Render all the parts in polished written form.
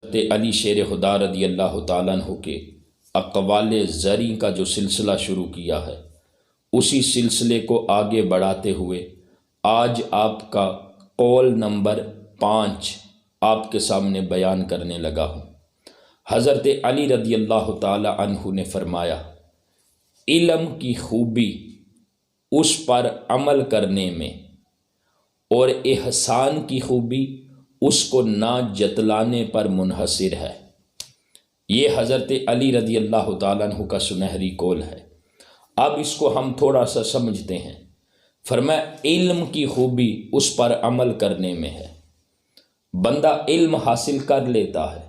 حضرت علی شیر خدا رضی اللہ تعالیٰ عنہ کے اقوال زرعی کا جو سلسلہ شروع کیا ہے، اسی سلسلے کو آگے بڑھاتے ہوئے آج آپ کا قول نمبر 5 آپ کے سامنے بیان کرنے لگا ہوں۔ حضرت علی رضی اللہ تعالیٰ عنہ نے فرمایا، علم کی خوبی اس پر عمل کرنے میں اور احسان کی خوبی اس کو نہ جتلانے پر منحصر ہے۔ یہ حضرت علی رضی اللہ تعالیٰ عنہ کا سنہری قول ہے۔ اب اس کو ہم تھوڑا سا سمجھتے ہیں۔ فرمایا علم کی خوبی اس پر عمل کرنے میں ہے۔ بندہ علم حاصل کر لیتا ہے،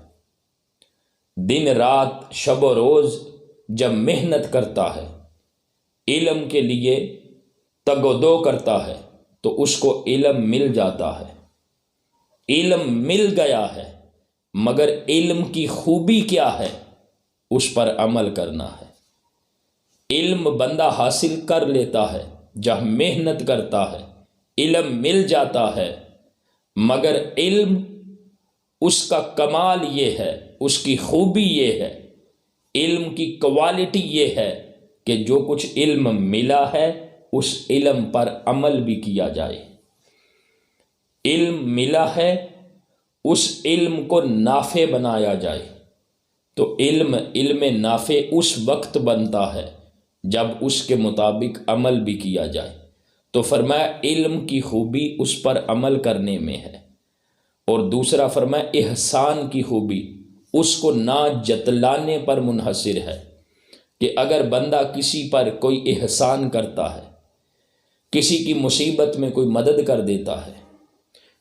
دن رات شب و روز جب محنت کرتا ہے، علم کے لیے تگ و دو کرتا ہے تو اس کو علم مل جاتا ہے۔ علم مل گیا ہے، مگر علم کی خوبی کیا ہے؟ اس پر عمل کرنا ہے۔ علم بندہ حاصل کر لیتا ہے، جب محنت کرتا ہے، علم مل جاتا ہے، مگر علم اس کا کمال یہ ہے، اس کی خوبی یہ ہے، علم کی کوالٹی یہ ہے کہ جو کچھ علم ملا ہے اس علم پر عمل بھی کیا جائے۔ علم ملا ہے، اس علم کو نافع بنایا جائے۔ تو علم نافع اس وقت بنتا ہے جب اس کے مطابق عمل بھی کیا جائے۔ تو فرمایا علم کی خوبی اس پر عمل کرنے میں ہے، اور دوسرا فرمایا احسان کی خوبی اس کو نہ جتلانے پر منحصر ہے، کہ اگر بندہ کسی پر کوئی احسان کرتا ہے، کسی کی مصیبت میں کوئی مدد کر دیتا ہے،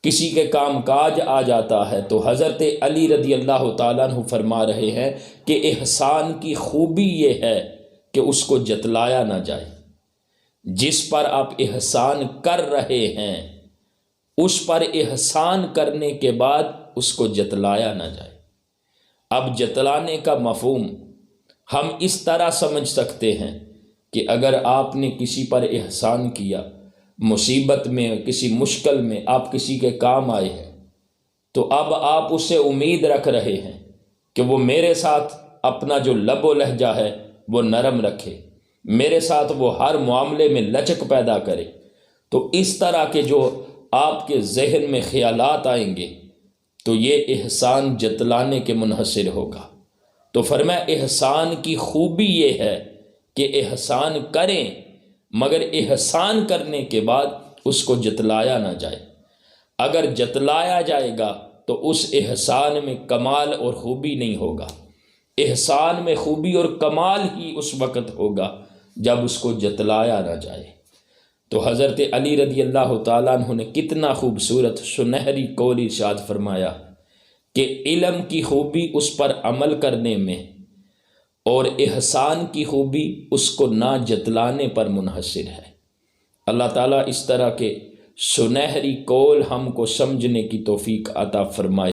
کسی کے کام کاج آ جاتا ہے، تو حضرت علی رضی اللہ تعالیٰ عنہ فرما رہے ہیں کہ احسان کی خوبی یہ ہے کہ اس کو جتلایا نہ جائے۔ جس پر آپ احسان کر رہے ہیں اس پر احسان کرنے کے بعد اس کو جتلایا نہ جائے۔ اب جتلانے کا مفہوم ہم اس طرح سمجھ سکتے ہیں کہ اگر آپ نے کسی پر احسان کیا، مصیبت میں کسی مشکل میں آپ کسی کے کام آئے ہیں، تو اب آپ اس سے امید رکھ رہے ہیں کہ وہ میرے ساتھ اپنا جو لب و لہجہ ہے وہ نرم رکھے، میرے ساتھ وہ ہر معاملے میں لچک پیدا کرے۔ تو اس طرح کے جو آپ کے ذہن میں خیالات آئیں گے تو یہ احسان جتلانے کے منحصر ہوگا۔ تو فرمایا احسان کی خوبی یہ ہے کہ احسان کریں، مگر احسان کرنے کے بعد اس کو جتلایا نہ جائے۔ اگر جتلایا جائے گا تو اس احسان میں کمال اور خوبی نہیں ہوگا۔ احسان میں خوبی اور کمال ہی اس وقت ہوگا جب اس کو جتلایا نہ جائے۔ تو حضرت علی رضی اللہ تعالیٰ عنہ نے کتنا خوبصورت سنہری قول ارشاد فرمایا کہ علم کی خوبی اس پر عمل کرنے میں اور احسان کی خوبی اس کو نہ جتلانے پر منحصر ہے۔ اللہ تعالیٰ اس طرح کے سنہری قول ہم کو سمجھنے کی توفیق عطا فرمائے۔